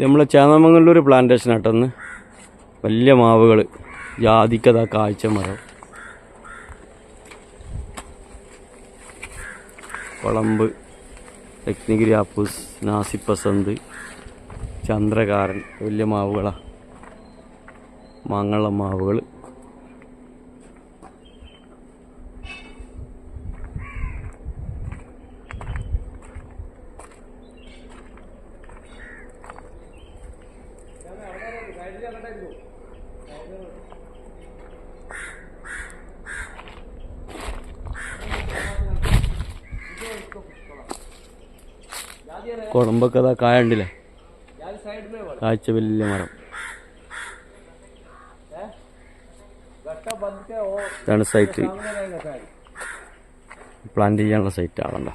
നമ്മളെ ചേന്നമംഗലൂർ പ്ലാന്റേഷൻ ആട്ടെന്ന് വലിയ മാവുകൾ, ജാതിക്കഥ കാഴ്ച മരം, കൊളമ്പ്, രത്നഗിരി ആപ്പൂസ്, നാസിപ്പസന്ത്, ചന്ദ്രകാരൻ, വലിയ മാവുകളാണ്. മാങ്ങള്ള മാവുകൾ. കൊളമ്പൊക്കെ അതാ കായ ഉണ്ടല്ലേ, കാഴ്ച വലിയ മരം. ഇതാണ് സൈറ്റ്, പ്ലാന്റ് ചെയ്യാനുള്ള സൈറ്റ് ആണല്ലോ.